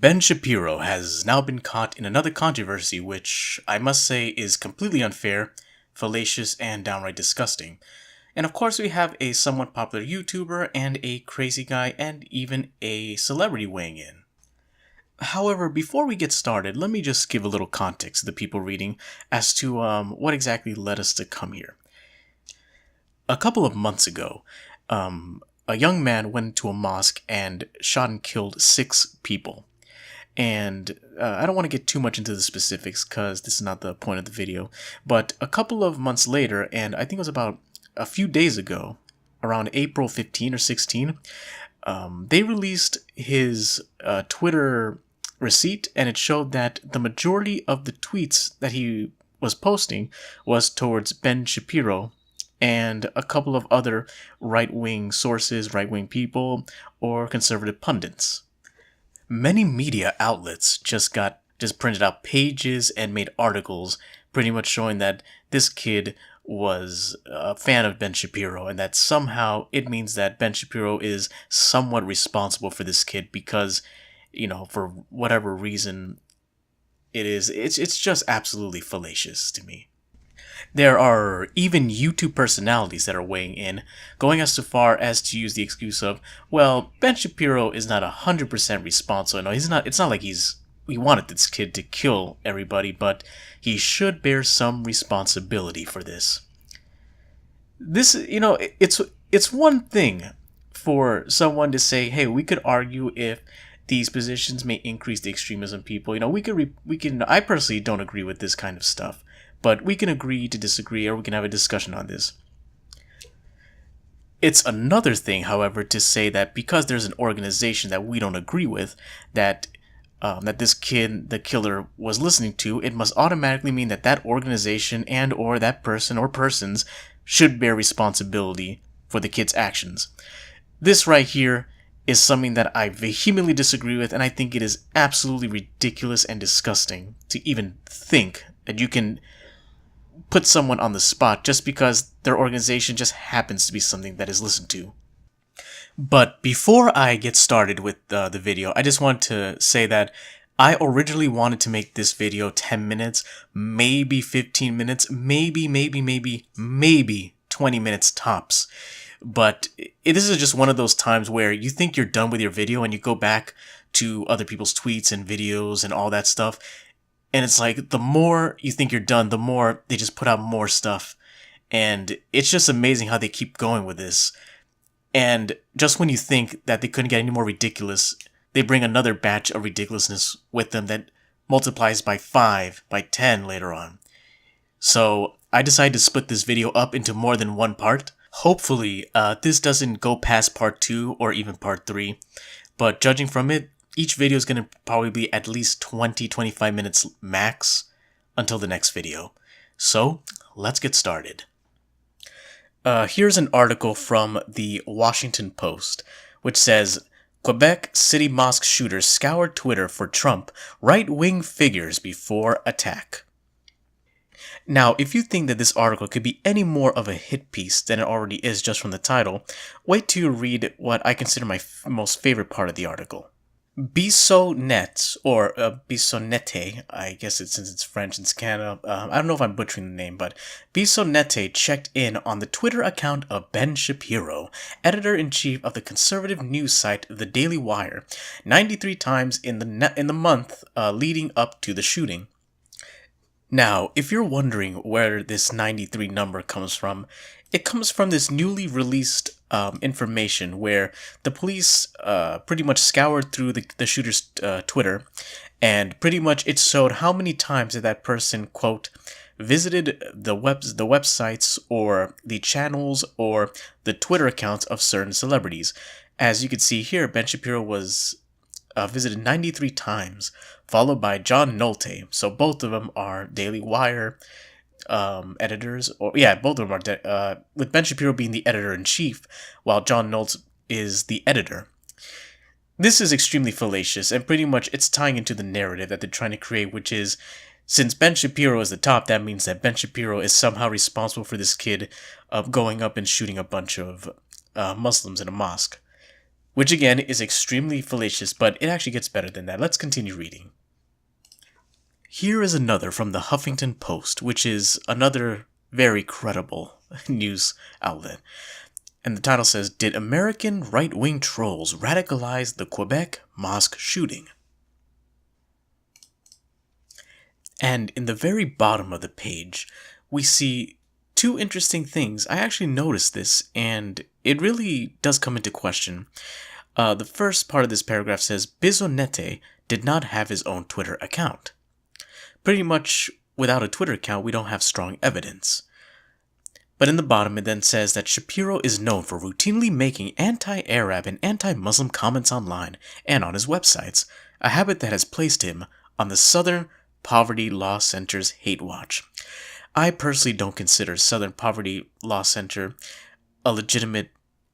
Ben Shapiro has now been caught in another controversy which I must say is completely unfair, fallacious, and downright disgusting. And of course we have a somewhat popular YouTuber and a crazy guy and even a celebrity weighing in. However, before we get started, let me just give a little context to the people reading as to what exactly led us to come here. A couple of months ago, a young man went to a mosque and shot and killed 6 people. And I don't want to get too much into the specifics because this is not the point of the video, but a couple of months later, and I think it was about a few days ago, around April 15 or 16, they released his Twitter receipt, and it showed that the majority of the tweets that he was posting was towards Ben Shapiro and a couple of other right-wing sources, right-wing people, or conservative pundits. Many media outlets just printed out pages and made articles pretty much showing that this kid was a fan of Ben Shapiro and that somehow it means that Ben Shapiro is somewhat responsible for this kid because, for whatever reason it's just absolutely fallacious to me. There are even YouTube personalities that are weighing in, going as far as to use the excuse of, well, Ben Shapiro is not 100% responsible. No, he's not. It's not like he wanted this kid to kill everybody, but he should bear some responsibility for this. This, it's one thing for someone to say, hey, we could argue if these positions may increase the extremism of people. We can. I personally don't agree with this kind of stuff. But we can agree to disagree, or we can have a discussion on this. It's another thing, however, to say that because there's an organization that we don't agree with, that this kid, the killer, was listening to, it must automatically mean that that organization and or that person or persons should bear responsibility for the kid's actions. This right here is something that I vehemently disagree with, and I think it is absolutely ridiculous and disgusting to even think that you can put someone on the spot just because their organization just happens to be something that is listened to. But before I get started with the video, I just want to say that I originally wanted to make this video 10 minutes, maybe 15 minutes, maybe 20 minutes tops. But this is just one of those times where you think you're done with your video and you go back to other people's tweets and videos and all that stuff. And it's like, the more you think you're done, the more they just put out more stuff. And it's just amazing how they keep going with this. And just when you think that they couldn't get any more ridiculous, they bring another batch of ridiculousness with them that multiplies by 5, by 10 later on. So I decided to split this video up into more than one part. Hopefully, this doesn't go past part 2 or even part 3. But judging from it, each video is going to probably be at least 20-25 minutes max until the next video. So, let's get started. Here's an article from the Washington Post, which says, Quebec city mosque shooters scoured Twitter for Trump right-wing figures before attack. Now, if you think that this article could be any more of a hit piece than it already is just from the title, wait till you read what I consider my most favorite part of the article. Bissonnet, or Bissonnette, I guess since it's French and it's Canada, I don't know if I'm butchering the name, but Bissonnette checked in on the Twitter account of Ben Shapiro, editor-in-chief of the conservative news site The Daily Wire, 93 times in the month leading up to the shooting. Now, if you're wondering where this 93 number comes from, it comes from this newly released information where the police pretty much scoured through the shooter's Twitter, and pretty much it showed how many times that person, quote, visited the websites or the channels or the Twitter accounts of certain celebrities. As you can see here, Ben Shapiro was visited 93 times, followed by John Nolte. So both of them are Daily Wire editors, both of them are with Ben Shapiro being the editor-in-chief, while John Nolte is the editor. This is extremely fallacious, and pretty much it's tying into the narrative that they're trying to create, which is, since Ben Shapiro is the top, that means that Ben Shapiro is somehow responsible for this kid going up and shooting a bunch of Muslims in a mosque. which again is extremely fallacious, but it actually gets better than that. Let's continue reading. Here is another from the Huffington Post, which is another very credible news outlet. And the title says, "Did American right-wing trolls radicalize the Quebec mosque shooting?" And in the very bottom of the page, we see two interesting things. I actually noticed this, and it really does come into question. The first part of this paragraph says, Bisonette did not have his own Twitter account. Pretty much, without a Twitter account, we don't have strong evidence. But in the bottom, it then says that Shapiro is known for routinely making anti-Arab and anti-Muslim comments online and on his websites, a habit that has placed him on the Southern Poverty Law Center's hate watch. I personally don't consider Southern Poverty Law Center a legitimate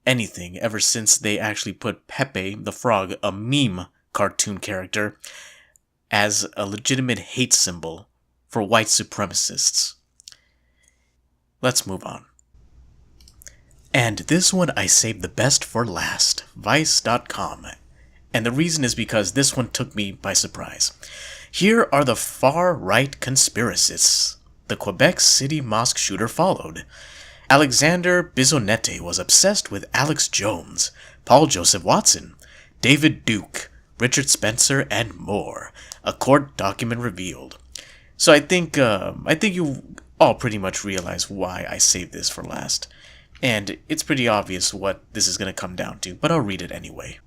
anything ever since they actually put Pepe the Frog, a meme cartoon character, as a legitimate hate symbol for white supremacists. Let's move on. And this one I saved the best for last, Vice.com. And the reason is because this one took me by surprise. Here are the far-right conspiracists the Quebec City mosque shooter followed. Alexander Bisonette was obsessed with Alex Jones, Paul Joseph Watson, David Duke, Richard Spencer, and more, a court document revealed. So I think you all pretty much realize why I saved this for last. And it's pretty obvious what this is going to come down to, but I'll read it anyway.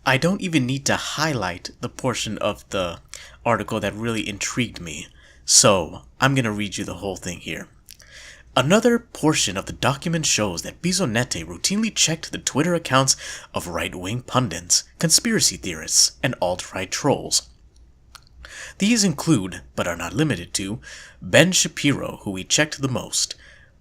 I don't even need to highlight the portion of the article that really intrigued me, so I'm going to read you the whole thing here. Another portion of the document shows that Bisonette routinely checked the Twitter accounts of right-wing pundits, conspiracy theorists, and alt-right trolls. These include, but are not limited to, Ben Shapiro, who he checked the most,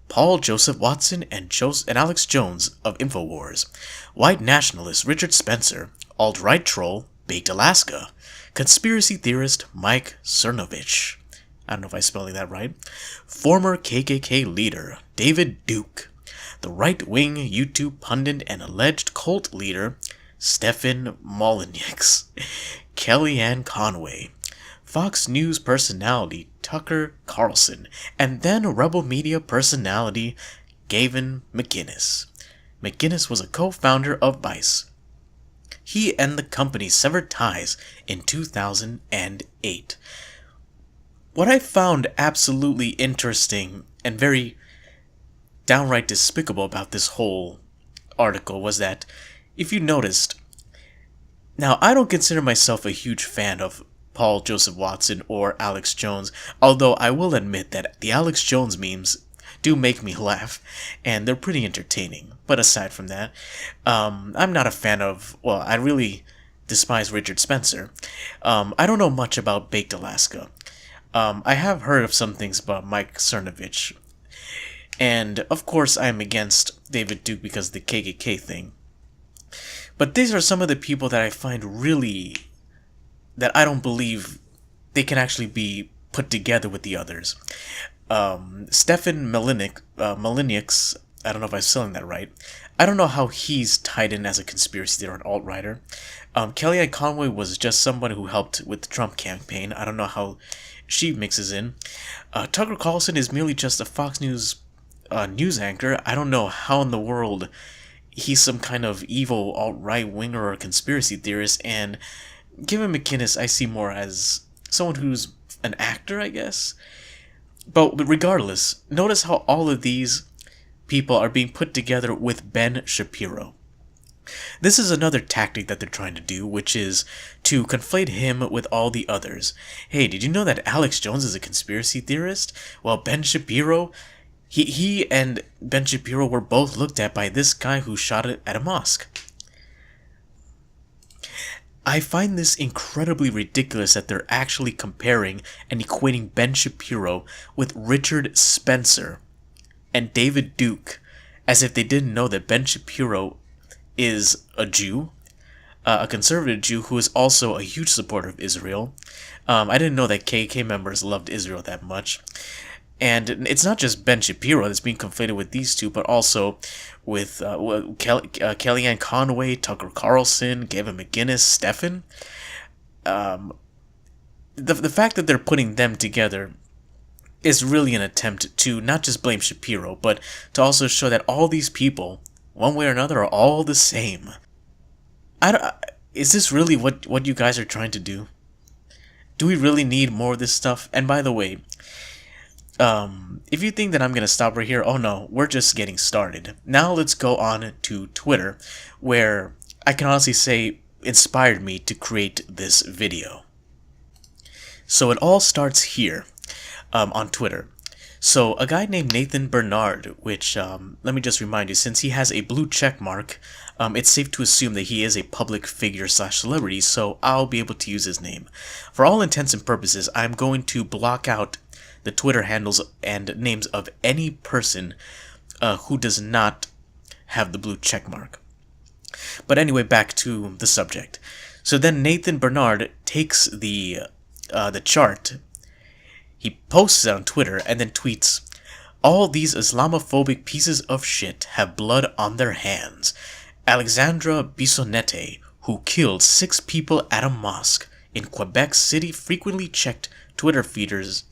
Paul Joseph Watson and Alex Jones of InfoWars, white nationalist Richard Spencer, alt-right troll Baked Alaska, conspiracy theorist Mike Cernovich, I don't know if I'm spelling that right, former KKK leader David Duke, the right-wing YouTube pundit and alleged cult leader Stefan Molyneux, Kellyanne Conway, Fox News personality Tucker Carlson, and then Rebel Media personality Gavin McInnes. McInnes was a co-founder of Vice. He and the company severed ties in 2008. What I found absolutely interesting and very downright despicable about this whole article was that, if you noticed, now I don't consider myself a huge fan of Paul Joseph Watson or Alex Jones, although I will admit that the Alex Jones memes do make me laugh, and they're pretty entertaining. But aside from that, I'm not a fan of, well, I really despise Richard Spencer. I don't know much about Baked Alaska. I have heard of some things about Mike Cernovich, and of course I'm against David Duke because of the KKK thing. But these are some of the people that I find really, that I don't believe they can actually be put together with the others. Stefan Molyneux, I don't know if I'm spelling that right. I don't know how he's tied in as a conspiracy theorist or alt-writer. Kellyanne Conway was just someone who helped with the Trump campaign. I don't know how she mixes in. Tucker Carlson is merely just a Fox News news anchor. I don't know how in the world he's some kind of evil alt-right winger or conspiracy theorist. And Gavin McInnes I see more as someone who's an actor, I guess. But regardless, notice how all of these people are being put together with Ben Shapiro. This is another tactic that they're trying to do, which is to conflate him with all the others. Hey, did you know that Alex Jones is a conspiracy theorist? Well, Ben Shapiro, he and Ben Shapiro were both looked at by this guy who shot it at a mosque. I find this incredibly ridiculous that they're actually comparing and equating Ben Shapiro with Richard Spencer and David Duke, as if they didn't know that Ben Shapiro is a Jew, a conservative Jew who is also a huge supporter of Israel. I didn't know that KKK members loved Israel that much. And it's not just Ben Shapiro that's being conflated with these two, but also with Kellyanne Conway, Tucker Carlson, Gavin McInnes, Stephen. The fact that they're putting them together is really an attempt to not just blame Shapiro, but to also show that all these people, one way or another, are all the same. Is this really what you guys are trying to do? Do we really need more of this stuff? And by the way, if you think that I'm gonna stop right here, oh no, we're just getting started. Now let's go on to Twitter, where I can honestly say inspired me to create this video. So it all starts here, on Twitter. So a guy named Nathan Bernard, which, let me just remind you, since he has a blue check mark, it's safe to assume that he is a public figure / celebrity, so I'll be able to use his name. For all intents and purposes, I'm going to block out the Twitter handles and names of any person who does not have the blue check mark. But anyway, back to the subject. So then Nathan Bernard takes the chart, he posts it on Twitter, and then tweets, "All these Islamophobic pieces of shit have blood on their hands. Alexandra Bissonnette, who killed 6 people at a mosque in Quebec City, frequently checked Twitter feeds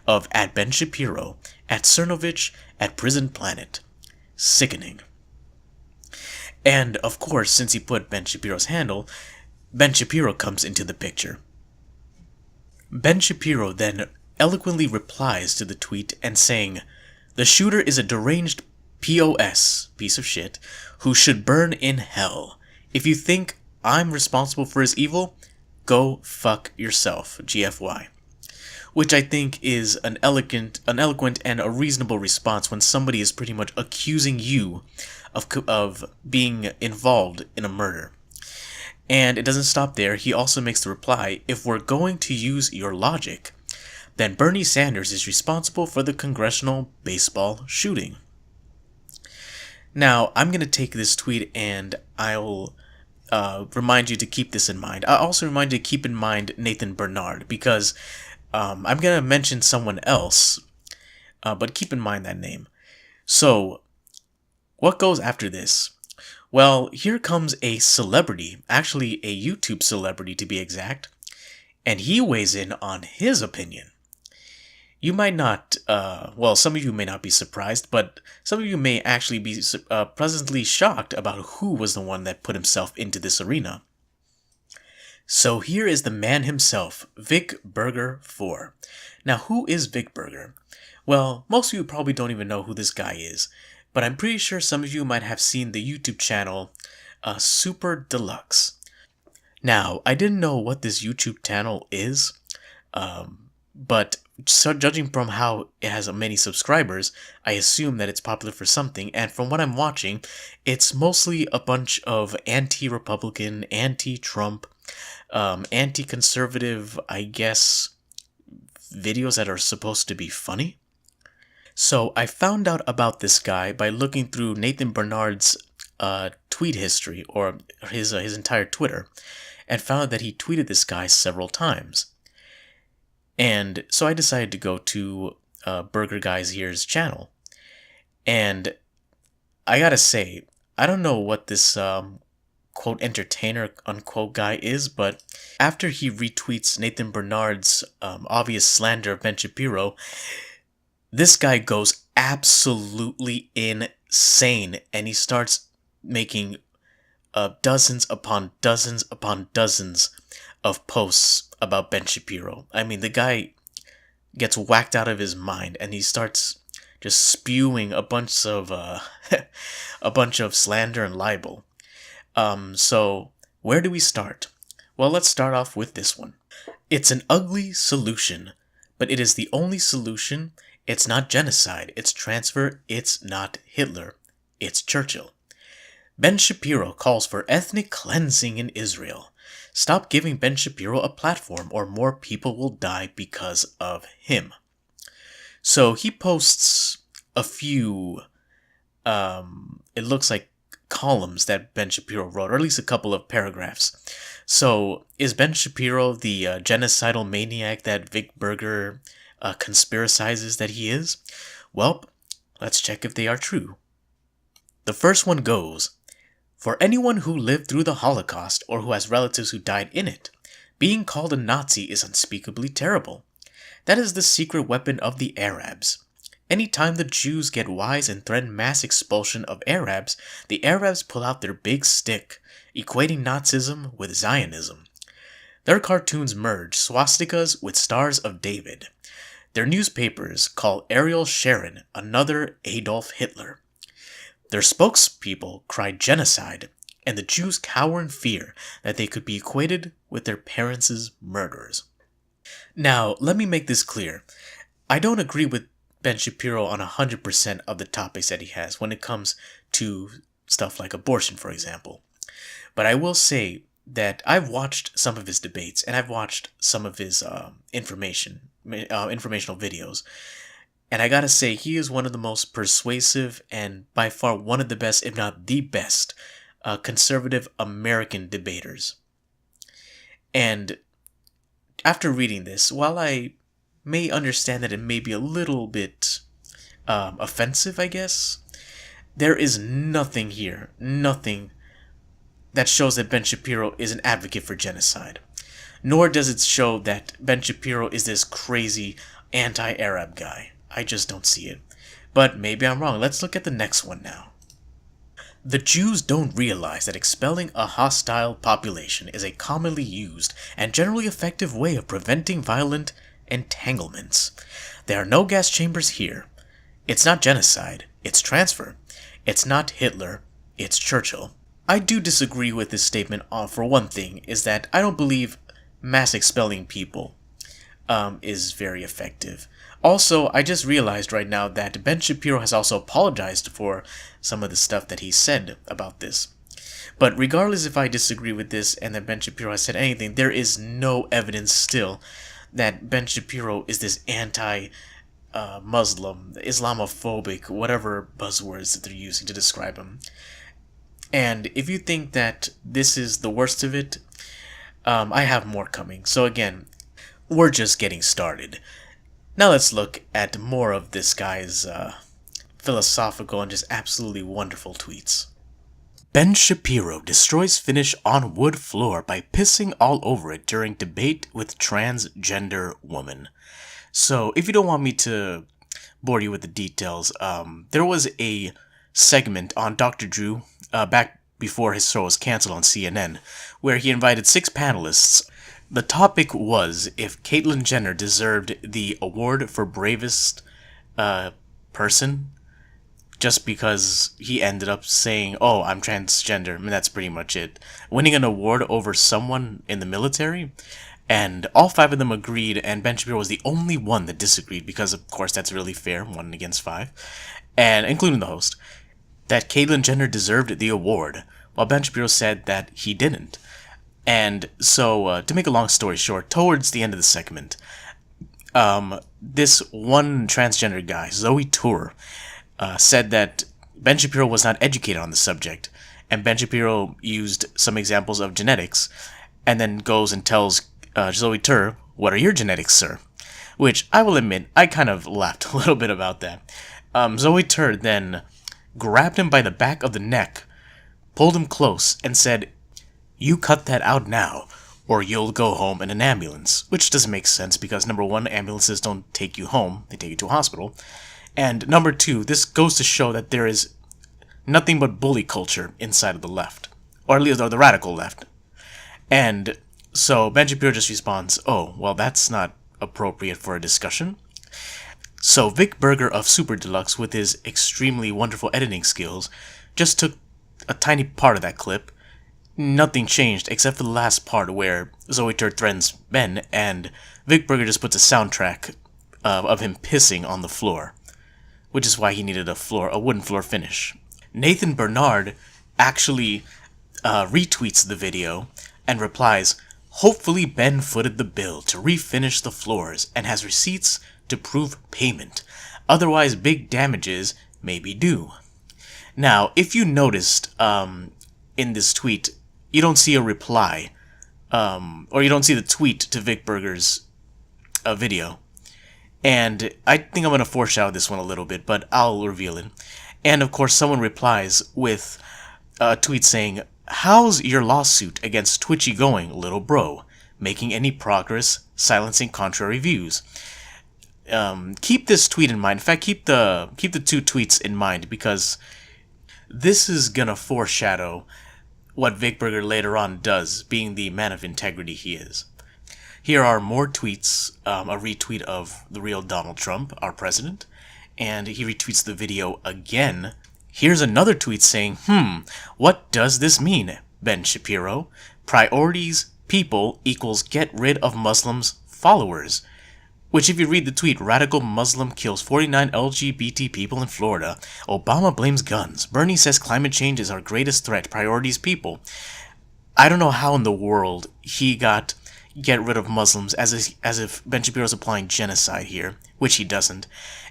of at Ben Shapiro, at Cernovich, at Prison Planet. Sickening." And of course, since he put Ben Shapiro's handle, Ben Shapiro comes into the picture. Ben Shapiro then eloquently replies to the tweet and saying, "The shooter is a deranged POS, piece of shit, who should burn in hell. If you think I'm responsible for his evil, go fuck yourself, GFY." Which I think is an eloquent and a reasonable response when somebody is pretty much accusing you of being involved in a murder. And it doesn't stop there. He also makes the reply, "If we're going to use your logic, then Bernie Sanders is responsible for the congressional baseball shooting." Now, I'm going to take this tweet and I'll remind you to keep this in mind. I'll also remind you to keep in mind Nathan Bernard, because I'm going to mention someone else, but keep in mind that name. So, what goes after this? Well, here comes a celebrity, actually a YouTube celebrity to be exact, and he weighs in on his opinion. You might not, well, some of you may not be surprised, but some of you may actually be pleasantly shocked about who was the one that put himself into this arena. So here is the man himself, Vic Berger 4. Now, who is Vic Berger? Well, most of you probably don't even know who this guy is, but I'm pretty sure some of you might have seen the YouTube channel SuperDeluxe. Now, I didn't know what this YouTube channel is, but judging from how it has many subscribers, I assume that it's popular for something, and from what I'm watching, it's mostly a bunch of anti-Republican, anti-Trump, anti-conservative, I guess, videos that are supposed to be funny. So I found out about this guy by looking through Nathan Bernard's tweet history, or his entire Twitter, and found out that he tweeted this guy several times. And so I decided to go to Burger Guys Here's channel. And I gotta say, I don't know what this quote entertainer unquote guy is, but after he retweets Nathan Bernard's obvious slander of Ben Shapiro, this guy goes absolutely insane, and he starts making dozens upon dozens upon dozens of posts about Ben Shapiro. I mean, the guy gets whacked out of his mind, and he starts just spewing a bunch of slander and libel. So where do we start? Well, let's start off with this one. "It's an ugly solution, but it is the only solution. It's not genocide, it's transfer, it's not Hitler, it's Churchill. Ben Shapiro calls for ethnic cleansing in Israel. Stop giving Ben Shapiro a platform or more people will die because of him." So he posts a few, it looks like columns that Ben Shapiro wrote, or at least a couple of paragraphs. So, is Ben Shapiro the genocidal maniac that Vic Berger conspiracizes that he is? Well, let's check if they are true. The first one goes, for anyone who lived through the Holocaust or who has relatives who died in it, being called a Nazi is unspeakably terrible. That is the secret weapon of the Arabs. Anytime the Jews get wise and threaten mass expulsion of Arabs, the Arabs pull out their big stick, equating Nazism with Zionism. Their cartoons merge swastikas with stars of David. Their newspapers call Ariel Sharon another Adolf Hitler. Their spokespeople cry genocide, and the Jews cower in fear that they could be equated with their parents' murderers. Now, let me make this clear. I don't agree with Ben Shapiro on 100% of the topics that he has when it comes to stuff like abortion, for example. But I will say that I've watched some of his debates, and I've watched some of his informational videos. And I gotta say, he is one of the most persuasive and by far one of the best, if not the best, conservative American debaters. And after reading this, while I may understand that it may be a little bit offensive, I guess, there is nothing here, nothing that shows that Ben Shapiro is an advocate for genocide. Nor does it show that Ben Shapiro is this crazy anti-Arab guy. I just don't see it. But maybe I'm wrong. Let's look at the next one now. The Jews don't realize that expelling a hostile population is a commonly used and generally effective way of preventing violent entanglements. There are no gas chambers here. It's not genocide, it's transfer. It's not Hitler, it's Churchill. I do disagree with this statement for one thing, is that I don't believe mass expelling people is very effective. Also, I just realized right now that Ben Shapiro has also apologized for some of the stuff that he said about this. But regardless if I disagree with this and that Ben Shapiro has said anything, there is no evidence still that Ben Shapiro is this anti-Muslim, Islamophobic, whatever buzzwords that they're using to describe him. And if you think that this is the worst of it, I have more coming. So again, we're just getting started. Now let's look at more of this guy's philosophical and just absolutely wonderful tweets. Ben Shapiro destroys finish on wood floor by pissing all over it during debate with transgender woman. So if you don't want me to bore you with the details, there was a segment on Dr. Drew back before his show was canceled on CNN, where he invited 6 panelists. The topic was if Caitlyn Jenner deserved the award for bravest person, just because he ended up saying, oh, I'm transgender, and that's pretty much it. Winning an award over someone in the military, and all 5 of them agreed, and Ben Shapiro was the only one that disagreed, because of course that's really fair, 1 against 5, and including the host, that Caitlyn Jenner deserved the award, while Ben Shapiro said that he didn't. And so, to make a long story short, towards the end of the segment, this one transgender guy, Zoe Tour, said that Ben Shapiro was not educated on the subject, and Ben Shapiro used some examples of genetics, and then goes and tells Zoe Tour, what are your genetics, sir? Which, I will admit, I kind of laughed a little bit about that. Zoe Tour then grabbed him by the back of the neck, pulled him close, and said, you cut that out now, or you'll go home in an ambulance. Which doesn't make sense because, number 1, ambulances don't take you home, they take you to a hospital. And number 2, this goes to show that there is nothing but bully culture inside of the left. Or at least the radical left. And so Ben Shapiro just responds, oh, well that's not appropriate for a discussion. So Vic Berger of SuperDeluxe, with his extremely wonderful editing skills, just took a tiny part of that clip. Nothing changed except for the last part where Zoe Tur threatens Ben, and Vic Berger just puts a soundtrack of him pissing on the floor, which is why he needed a wooden floor finish. Nathan Bernard actually retweets the video and replies, hopefully Ben footed the bill to refinish the floors and has receipts to prove payment, otherwise big damages may be due. Now, if you noticed in this tweet, you don't see a reply, or you don't see the tweet to Vic Berger's video. And I think I'm going to foreshadow this one a little bit, but I'll reveal it. And of course, someone replies with a tweet saying, "How's your lawsuit against Twitchy going, little bro? Making any progress? Silencing contrary views?" Keep this tweet in mind. In fact, keep the two tweets in mind, because this is gonna foreshadow what Vic Berger later on does, being the man of integrity he is. Here are more tweets, a retweet of the real Donald Trump, our president, and he retweets the video again. Here's another tweet saying, what does this mean, Ben Shapiro? Priorities, people equals get rid of Muslims, followers. Which, if you read the tweet, radical Muslim kills 49 LGBT people in Florida. Obama blames guns. Bernie says climate change is our greatest threat. Priorities, people. I don't know how in the world he got get rid of Muslims as if Ben Shapiro's applying genocide here, which he doesn't.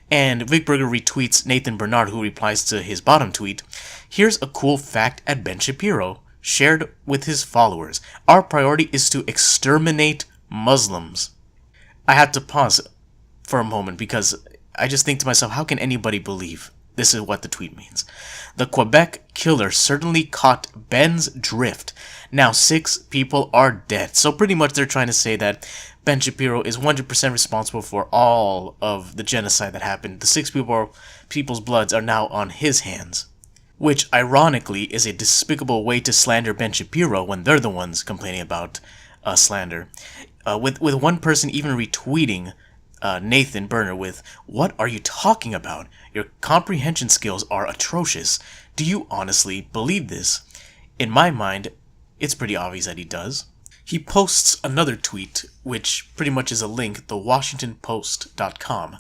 And Vic Berger retweets Nathan Bernard, who replies to his bottom tweet, "Here's a cool fact at Ben Shapiro, shared with his followers. Our priority is to exterminate Muslims." I had to pause for a moment because I just think to myself, how can anybody believe this is what the tweet means? "The Quebec killer certainly caught Ben's drift. Now 6 people are dead." So pretty much they're trying to say that Ben Shapiro is 100% responsible for all of the genocide that happened. The 6 people's bloods are now on his hands. Which, ironically, is a despicable way to slander Ben Shapiro when they're the ones complaining about slander. With one person even retweeting Nathan Berner with, "What are you talking about? Your comprehension skills are atrocious. Do you honestly believe this?" In my mind, it's pretty obvious that he does. He posts another tweet, which pretty much is a link, thewashingtonpost.com.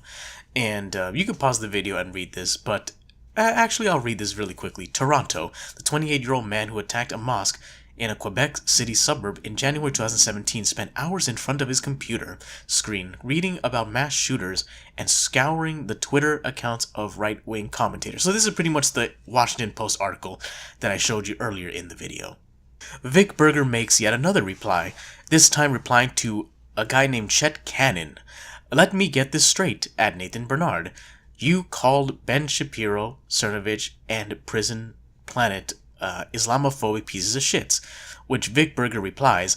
And you can pause the video and read this, but actually I'll read this really quickly. "Toronto, the 28-year-old man who attacked a mosque in a Quebec City suburb in January 2017 spent hours in front of his computer screen reading about mass shooters and scouring the Twitter accounts of right-wing commentators." So this is pretty much the Washington Post article that I showed you earlier in the video. Vic Berger makes yet another reply, this time replying to a guy named Chet Cannon. "Let me get this straight," at Nathan Bernard. "You called Ben Shapiro, Cernovich, and Prison Planet Islamophobic pieces of shits," which Vic Berger replies,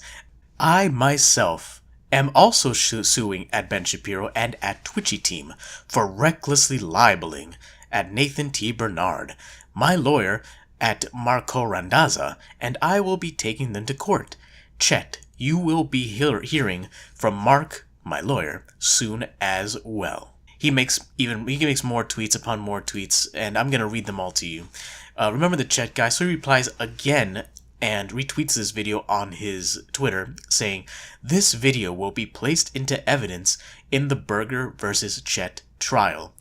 "I myself am also suing at Ben Shapiro and at Twitchy Team for recklessly libeling at Nathan T. Bernard, my lawyer at Marco Randazza, and I will be taking them to court. Chet, you will be hearing from Mark, my lawyer, soon as well." He makes more tweets upon more tweets, and I'm gonna read them all to you. Remember the Chet guy, so he replies again and retweets this video on his Twitter, saying, "This video will be placed into evidence in the Berger versus Chet trial."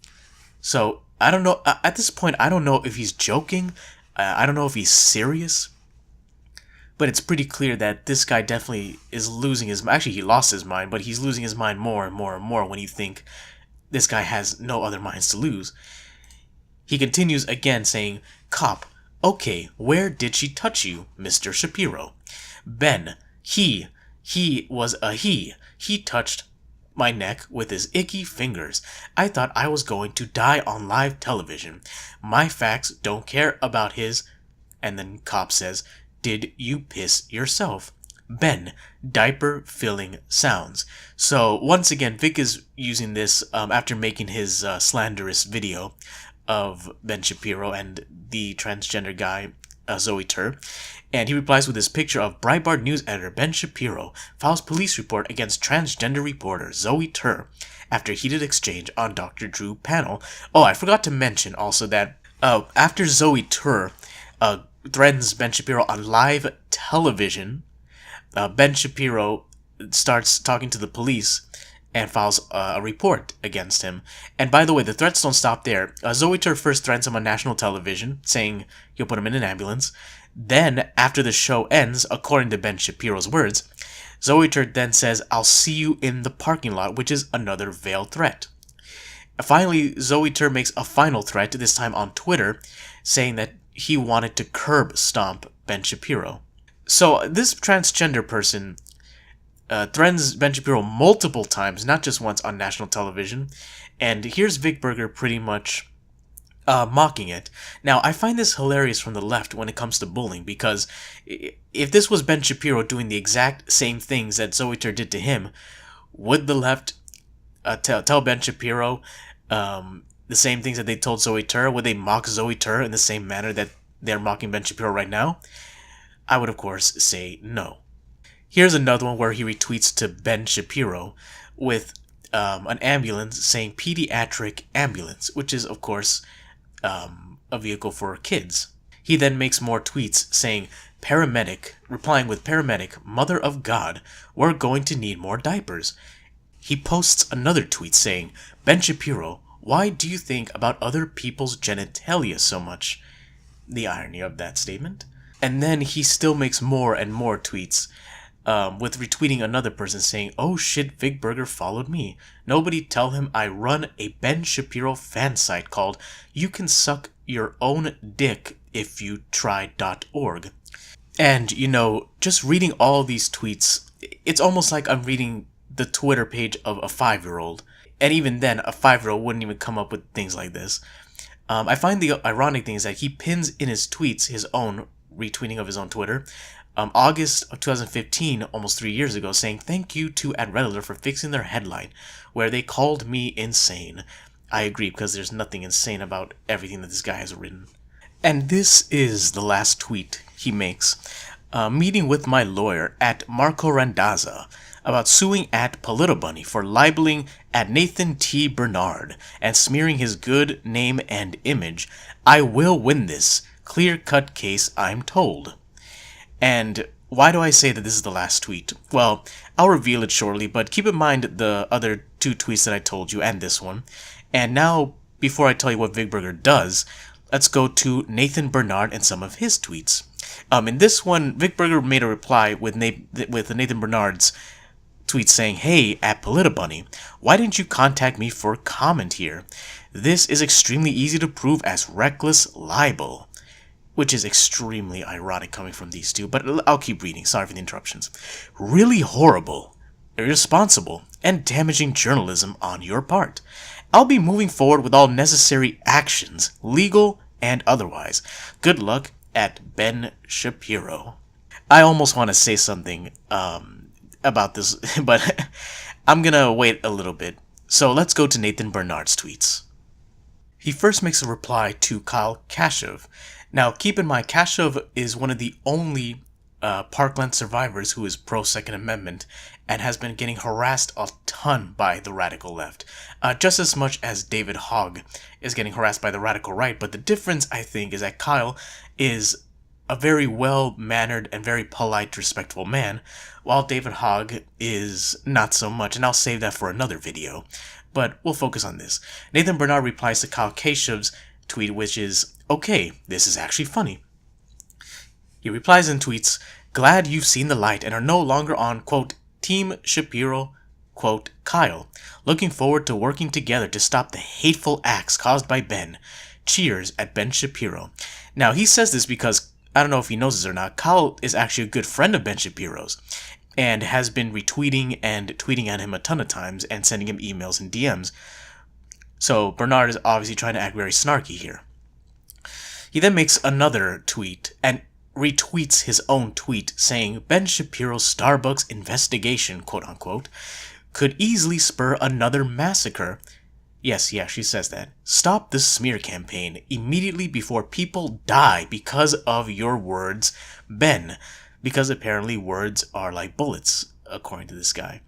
So, I don't know, at this point, I don't know if he's joking, I don't know if he's serious, but it's pretty clear that this guy definitely is losing his mind. Actually, he lost his mind, but he's losing his mind more and more and more when you think this guy has no other minds to lose. He continues again saying, "Cop, okay, where did she touch you, Mr. Shapiro? Ben, he was a he. He touched my neck with his icky fingers. I thought I was going to die on live television. My facts don't care about his." And then Cop says, "Did you piss yourself? Ben, diaper filling sounds." So once again, Vic is using this after making his slanderous video of Ben Shapiro and the transgender guy, Zoe Tur. And he replies with this picture of Breitbart News editor Ben Shapiro files police report against transgender reporter Zoe Tur after heated exchange on Dr. Drew panel. Oh, I forgot to mention also that after Zoe Tur threatens Ben Shapiro on live television, Ben Shapiro starts talking to the police and files a report against him. And by the way, the threats don't stop there. Zoe Tur first threatens him on national television, saying he'll put him in an ambulance. Then, after the show ends, according to Ben Shapiro's words, Zoe Tur then says, "I'll see you in the parking lot," which is another veiled threat. Finally, Zoe Tur makes a final threat, this time on Twitter, saying that he wanted to curb stomp Ben Shapiro. So this transgender person threatens Ben Shapiro multiple times, not just once on national television. And here's Vic Berger pretty much mocking it. Now, I find this hilarious from the left when it comes to bullying, because if this was Ben Shapiro doing the exact same things that Zoe Tur did to him, would the left tell Ben Shapiro the same things that they told Zoe Tur? Would they mock Zoe Tur in the same manner that they're mocking Ben Shapiro right now? I would, of course, say no. Here's another one where he retweets to Ben Shapiro with an ambulance saying pediatric ambulance, which is, of course, a vehicle for kids. He then makes more tweets saying, paramedic, replying with paramedic, mother of God, we're going to need more diapers. He posts another tweet saying, Ben Shapiro, why do you think about other people's genitalia so much? The irony of that statement. And then he still makes more and more tweets, with retweeting another person saying, oh shit, Vic Berger followed me. Nobody tell him I run a Ben Shapiro fan site called You Can Suck Your Own Dick If You Try.org. And, you know, just reading all these tweets, it's almost like I'm reading the Twitter page of a 5-year-old. And even then, a 5-year-old wouldn't even come up with things like this. I find the ironic thing is that he pins in his tweets his own retweeting of his own Twitter, August of 2015, almost 3 years ago, saying thank you to @Redditor for fixing their headline, where they called me insane. I agree, because there's nothing insane about everything that this guy has written. And this is the last tweet he makes. Meeting with my lawyer @Marco Randazza about suing @PolitoBunny for libeling @Nathan T. Bernard and smearing his good name and image. I will win this. Clear-cut case, I'm told. And why do I say that this is the last tweet? Well, I'll reveal it shortly, but keep in mind the other 2 tweets that I told you and this one. And now, before I tell you what Vic Berger does, let's go to Nathan Bernard and some of his tweets. In this one, Vic Berger made a reply with Nathan Bernard's tweet saying, hey, @PolitoBunny, why didn't you contact me for comment here? This is extremely easy to prove as reckless libel. Which is extremely ironic coming from these two, but I'll keep reading, sorry for the interruptions. Really horrible, irresponsible, and damaging journalism on your part. I'll be moving forward with all necessary actions, legal and otherwise. Good luck @Ben Shapiro. I almost want to say something about this, but I'm gonna wait a little bit. So let's go to Nathan Bernard's tweets. He first makes a reply to Kyle Kashuv. Now, keep in mind, Kashuv is one of the only Parkland survivors who is pro-Second Amendment and has been getting harassed a ton by the radical left. Just as much as David Hogg is getting harassed by the radical right, but the difference, I think, is that Kyle is a very well-mannered and very polite, respectful man, while David Hogg is not so much, and I'll save that for another video. But we'll focus on this. Nathan Bernard replies to Kyle Kashuv's tweet, which is, okay, this is actually funny. He replies and tweets, glad you've seen the light and are no longer on, quote, Team Shapiro, quote, Kyle. Looking forward to working together to stop the hateful acts caused by Ben. Cheers @Ben Shapiro. Now, he says this because, I don't know if he knows this or not, Kyle is actually a good friend of Ben Shapiro's and has been retweeting and tweeting at him a ton of times and sending him emails and DMs. So Bernard is obviously trying to act very snarky here. He then makes another tweet and retweets his own tweet saying Ben Shapiro's Starbucks investigation, quote unquote, could easily spur another massacre. Yes, he actually says that. Stop the smear campaign immediately before people die because of your words, Ben. Because apparently words are like bullets, according to this guy.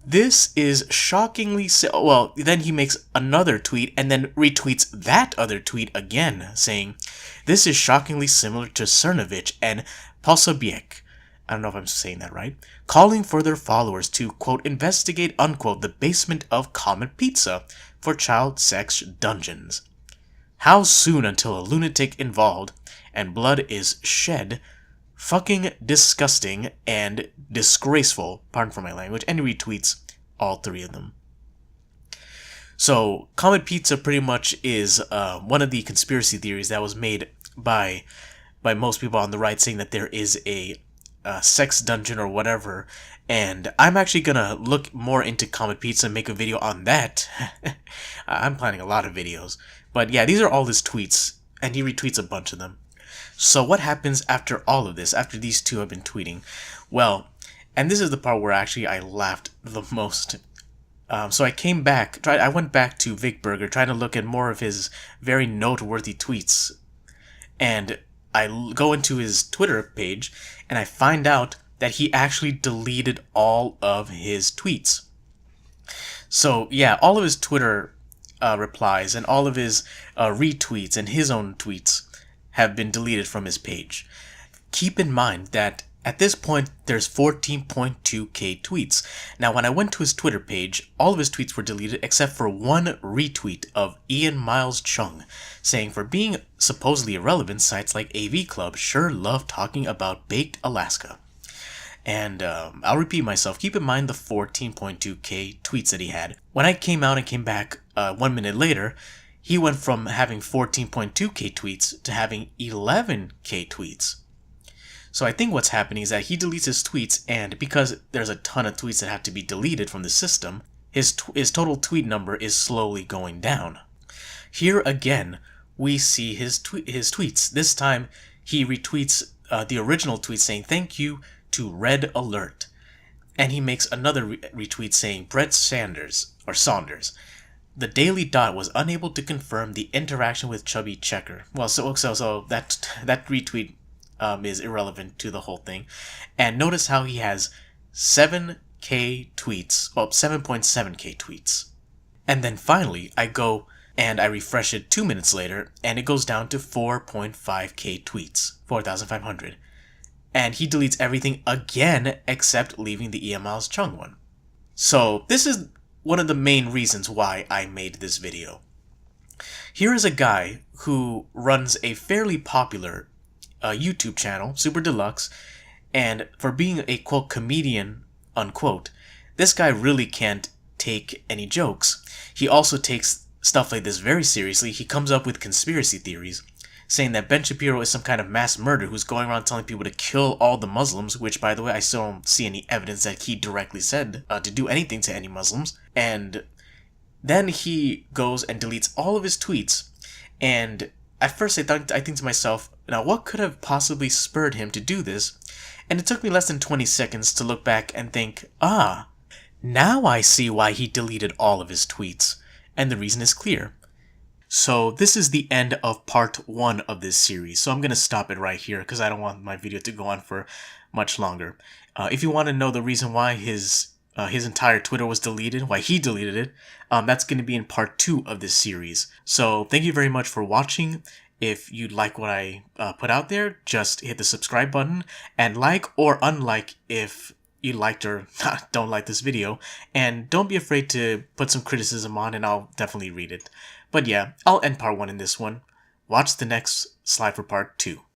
This is shockingly well, then he makes another tweet and then retweets that other tweet again, saying, this is shockingly similar to Cernovich and Posobiec, I don't know if I'm saying that right, calling for their followers to, quote, investigate, unquote, the basement of Comet Pizza for child sex dungeons. How soon until a lunatic involved and blood is shed? Fucking disgusting and disgraceful, pardon for my language, and he retweets all 3 of them. So, Comet Pizza pretty much is one of the conspiracy theories that was made by most people on the right, saying that there is a sex dungeon or whatever, and I'm actually gonna look more into Comet Pizza and make a video on that. I'm planning a lot of videos, but yeah, these are all his tweets, and he retweets a bunch of them. So what happens after all of this, after these two have been tweeting? Well, and this is the part where actually I laughed the most. So I came back, I went back to Vic Berger, trying to look at more of his very noteworthy tweets, and I go into his Twitter page, and I find out that he actually deleted all of his tweets. So yeah, all of his Twitter replies and all of his retweets and his own tweets have been deleted from his page. Keep in mind that at this point, there's 14.2k tweets. Now, when I went to his Twitter page, all of his tweets were deleted except for one retweet of Ian Miles Chung, saying, "For being supposedly irrelevant, sites like AV Club sure love talking about baked Alaska." And I'll repeat myself, keep in mind the 14.2k tweets that he had. When I came out and came back 1 minute later, he went from having 14.2k tweets to having 11k tweets. So I think what's happening is that he deletes his tweets, and because there's a ton of tweets that have to be deleted from the system, his total tweet number is slowly going down. Here again, we see his tweets. This time, he retweets the original tweet saying, "Thank you to Red Alert." And he makes another retweet saying, "Brett Saunders. The Daily Dot was unable to confirm the interaction with Chubby Checker." Well, so that retweet is irrelevant to the whole thing. And notice how he has 7k tweets, well, 7.7k tweets. And then finally, I go and I refresh it 2 minutes later, and it goes down to 4.5k tweets, 4,500. And he deletes everything again except leaving the Ian Miles Chung one. So this is one of the main reasons why I made this video. Here is a guy who runs a fairly popular YouTube channel, SuperDeluxe, and for being a quote comedian unquote, this guy really can't take any jokes. He also takes stuff like this very seriously. He comes up with conspiracy theories, saying that Ben Shapiro is some kind of mass murderer who's going around telling people to kill all the Muslims, which, by the way, I still don't see any evidence that he directly said to do anything to any Muslims. And then he goes and deletes all of his tweets, and at first I think to myself, now what could have possibly spurred him to do this? And it took me less than 20 seconds to look back and think, now I see why he deleted all of his tweets. And the reason is clear. So this is the end of part 1 of this series. So I'm going to stop it right here because I don't want my video to go on for much longer. If you want to know the reason why his entire Twitter was deleted, why he deleted it, that's going to be in part 2 of this series. So thank you very much for watching. If you like what I put out there, just hit the subscribe button and like or unlike if you liked or don't like this video. And don't be afraid to put some criticism on and I'll definitely read it. But yeah, I'll end part 1 in this one. Watch the next slide for part 2.